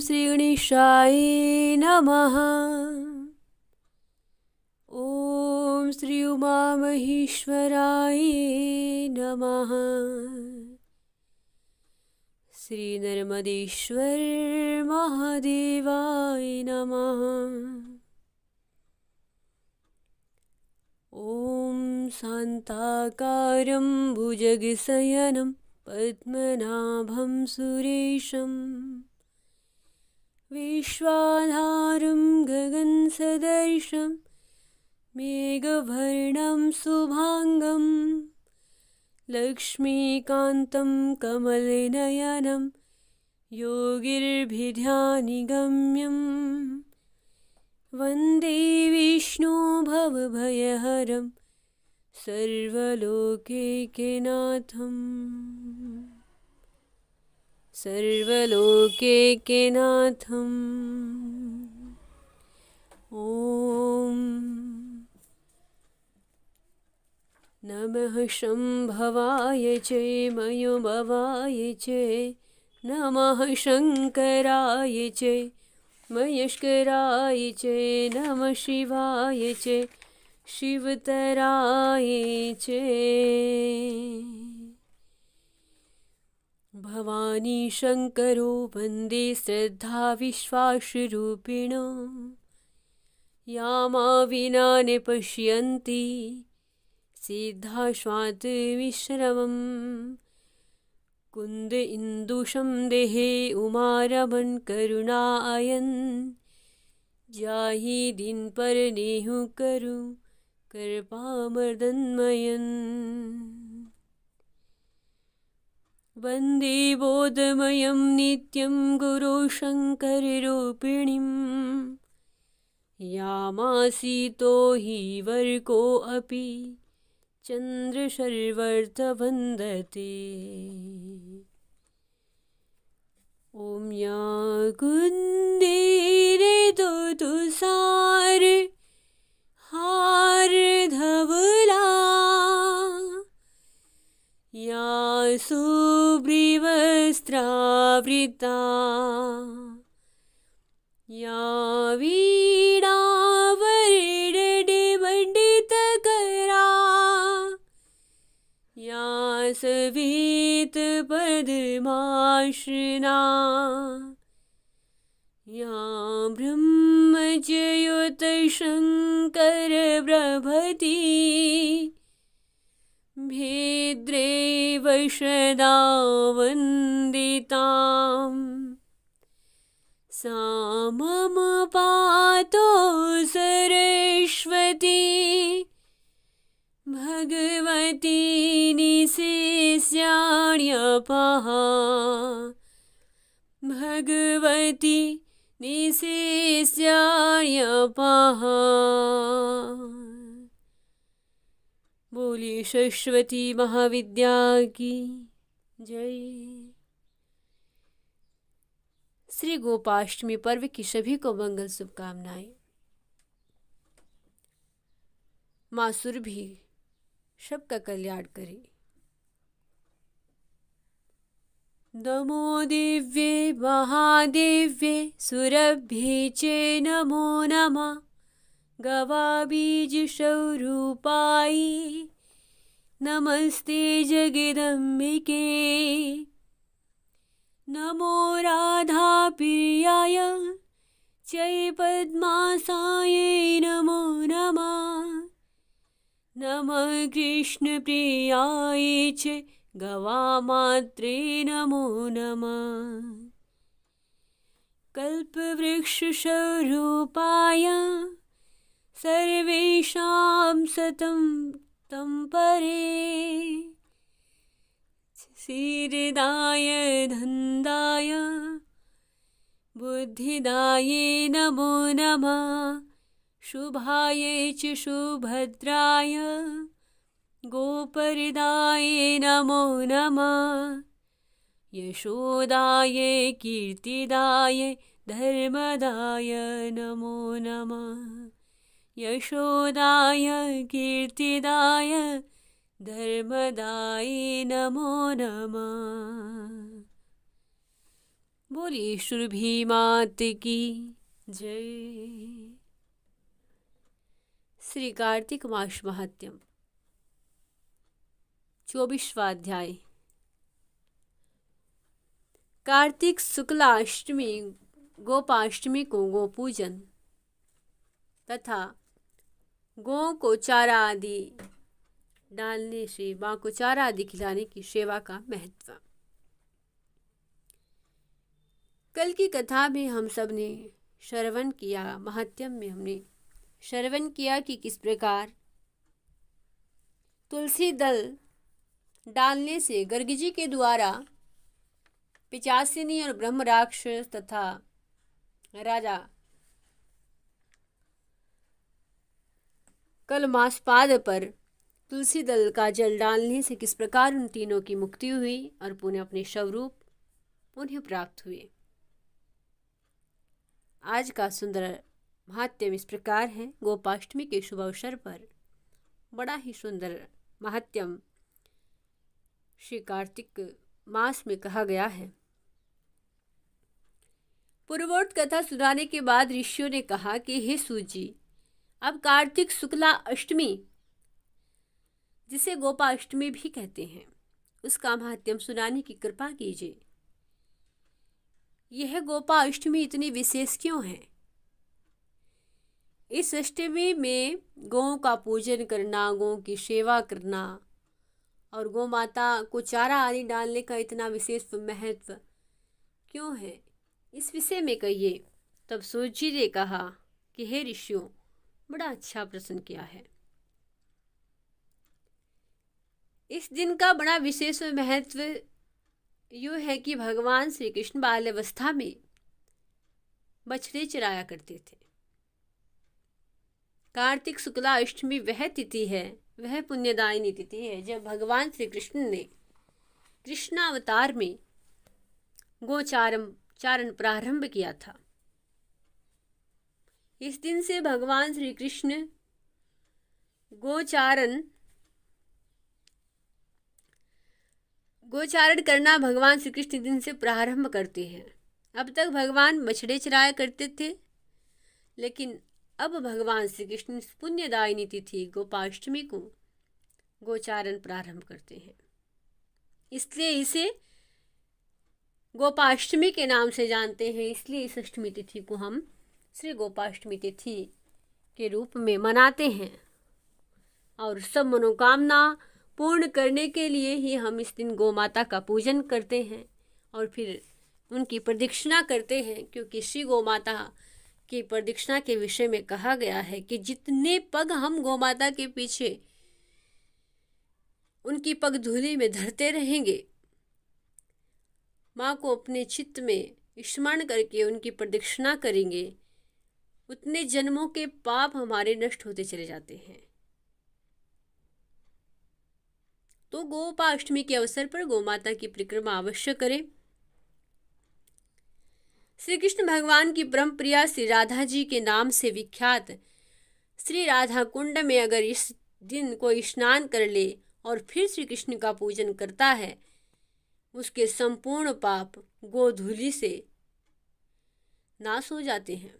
श्रीगणेशाय नमः। ॐ श्री उमामहेश्वराय नमः। श्री नर्मदेश्वर महादेवाय नमः। ॐ शान्ताकारं भुजगशयनं पद्मनाभं सुरेशं विश्वाधारं गगनसदृशं मेघवर्णं शुभांगं लक्ष्मीकान्तं कमलनयनं योगिर्भिध्यानिगम्यं वन्दे विष्णु भवभयहरं सर्वलोकैकनाथम्। ॐ नमः शम्भवाय च मयोभवाय च नमः शङ्कराय च महेश्वराय च नमः शिवाय च शिवतराय च। भवानी शङ्करो वन्दे श्रद्धा विश्वासरूपिणो या मा विना न पश्यन्ति सिद्धाश्वात्विश्रमं कुन्द इन्दुषं देहे उमारमण करुणायन् जाहि दिन पर नेहु करु कृपामर्दन्मयन्। वन्दे बोधमयं नित्यं गुरो शङ्कररूपिणीं यामासीतो हि वर्कोऽपि चन्द्रशर्वर्तवन्दते। ॐ या कुन्देरे तुषार हार धवला या शुभ्रवस्त्रावृता या वीणावरदण्डितकरा या सवितपद्मासना या ब्रह्मज्योतिशङ्करप्रभृति भेद्रेव सदा वन्दिताम् सा मम पातो सरस्वती भगवती निशेष्याण्यपः भगवती निशेष्याण्यपः। बोलिए सरस्वती महाविद्या की जय। श्री गोपाष्टमी पर्व की सभी को मंगल शुभकामनाएं। माँ सुरभि सबका कल्याण करे। नमो दिव्ये महादेव्ये सुरभ्ये च नमो नमः। गवाबीजस्वरूपाय नमस्ते जगदम्बिके। नमो राधाप्रियाय च पद्मासाय नमो नमः। नमः कृष्णप्रियाय च गवामात्रे नमो नमः। कल्पवृक्षस्वरूपाय सर्वेषां सतं तं परे क्षीरदाय धन्दाय बुद्धिदाये नमो नमः। शुभाय च सुभद्राय गोपरदाय नमो नमः। यशोदाय कीर्तिदाय धर्मदाय नमो नमः। यशोदाय कीर्तिदाय धर्मदाय नमो नमः। बोली सुरभि मात की जय। श्री कार्तिक मास महात्म्यम 24वां अध्याय। कार्तिक शुक्ला अष्टमी गोपाष्टमी को गोपूजन तथा गौ को चारा आदि डालने से माँ को चारा आदि खिलाने की सेवा का महत्व। कल की कथा में हम सब ने श्रवण किया, महात्म्य में हमने श्रवण किया कि किस प्रकार तुलसी दल डालने से गर्ग जी के द्वारा पिचासिनी और ब्रह्म राक्षस तथा राजा कलमास्पाद पर तुलसी दल का जल डालने से किस प्रकार उन तीनों की मुक्ति हुई और पुनः अपने स्वरूप उन्हें प्राप्त हुए। आज का सुंदर महात्म्य इस प्रकार है। गोपाष्टमी के शुभ अवसर पर बड़ा ही सुंदर महात्म्य श्री कार्तिक मास में कहा गया है। पूर्वोक्त कथा सुनाने के बाद ऋषियों ने कहा कि हे सूत जी, अब कार्तिक शुक्ला अष्टमी, जिसे गोपाष्टमी भी कहते हैं, उसका महात्म्य सुनाने की कृपा कीजिए। यह गोपाष्टमी इतनी विशेष क्यों है? इस अष्टमी में गौ का पूजन करना, गौ की सेवा करना और गौ माता को चारा आदि डालने का इतना विशेष महत्व क्यों है, इस विषय में कहिए। तब सूत जी ने कहा कि हे ऋषियों, बड़ा अच्छा प्रश्न किया है। इस दिन का बड़ा विशेष महत्व यूँ है कि भगवान श्री कृष्ण बाल्यावस्था में बछड़े चराया करते थे। कार्तिक शुक्ला अष्टमी वह तिथि है, वह पुण्यदायिनी तिथि है जब भगवान श्री कृष्ण ने कृष्णावतार में गोचारण प्रारंभ किया था। इस दिन से भगवान श्री कृष्ण गोचारण करना भगवान श्री कृष्ण दिन से प्रारंभ करते हैं। अब तक भगवान बछड़े चराया करते थे, लेकिन अब भगवान श्री कृष्ण पुण्यदायिनी तिथि गोपाष्टमी को गोचारण प्रारंभ करते हैं। इसलिए इसे गोपाष्टमी के नाम से जानते हैं। इसलिए इस अष्टमी तिथि को हम श्री गोपाष्टमी तिथि के रूप में मनाते हैं और सब मनोकामना पूर्ण करने के लिए ही हम इस दिन गौ माता का पूजन करते हैं और फिर उनकी प्रदक्षिणा करते हैं, क्योंकि श्री गौ माता की प्रदक्षिणा के विषय में कहा गया है कि जितने पग हम गौ माता के पीछे उनकी पग धूलि में धरते रहेंगे, माँ को अपने चित्त में स्मरण करके उनकी प्रदक्षिणा करेंगे, उतने जन्मों के पाप हमारे नष्ट होते चले जाते हैं। तो गोपाष्टमी के अवसर पर गौ माता की परिक्रमा अवश्य करें। श्री कृष्ण भगवान की परम प्रिया श्री राधा जी के नाम से विख्यात श्री राधा कुंड में अगर इस दिन कोई स्नान कर ले और फिर श्री कृष्ण का पूजन करता है, उसके संपूर्ण पाप गोधूलि से नाश हो जाते हैं।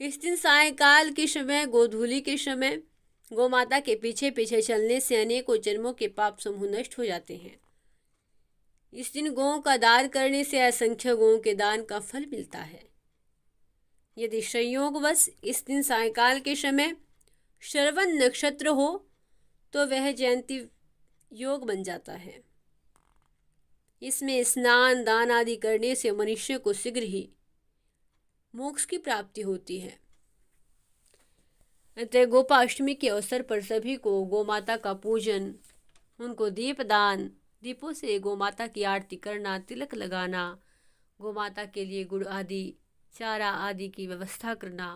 इस दिन सायंकाल के समय, गोधूलि के समय गौ माता के पीछे पीछे चलने से अनेकों जन्मों के पाप समूह नष्ट हो जाते हैं। इस दिन गौ का दान करने से असंख्य गौ के दान का फल मिलता है। यदि संयोगवश इस दिन सायंकाल के समय श्रवण नक्षत्र हो तो वह जयंती योग बन जाता है। इसमें स्नान दान आदि करने से मनुष्य को शीघ्र ही मोक्ष की प्राप्ति होती है। अतः गोपाष्टमी के अवसर पर सभी को गौ माता का पूजन, उनको दीपदान, दीपों से गौ माता की आरती करना, तिलक लगाना, गौ माता के लिए गुड़ आदि चारा आदि की व्यवस्था करना,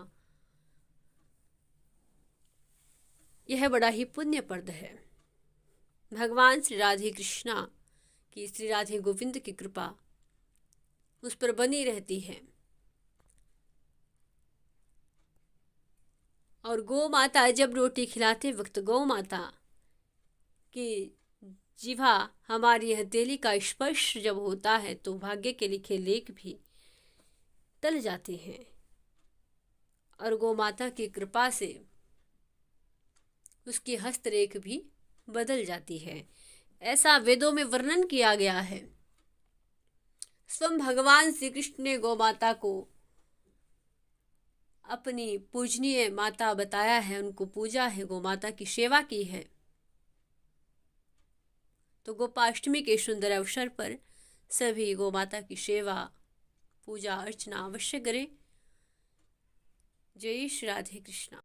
यह बड़ा ही पुण्यप्रद है। भगवान श्री राधे कृष्णा की, श्री राधे गोविंद की कृपा उस पर बनी रहती है। और गौ माता जब रोटी खिलाते वक्त गौ माता की जिह्वा हमारी हथेली का स्पर्श जब होता है तो भाग्य के लिखे लेख भी टल जाते हैं और गौ माता की कृपा से उसकी हस्तरेख भी बदल जाती है। ऐसा वेदों में वर्णन किया गया है। स्वयं भगवान श्री कृष्ण ने गौ माता को अपनी पूजनीय माता बताया है, उनको पूजा है, गौ माता की सेवा की है। तो गोपाष्टमी के सुंदर अवसर पर सभी गौ माता की सेवा पूजा अर्चना अवश्य करें। जय श्री राधे कृष्णा।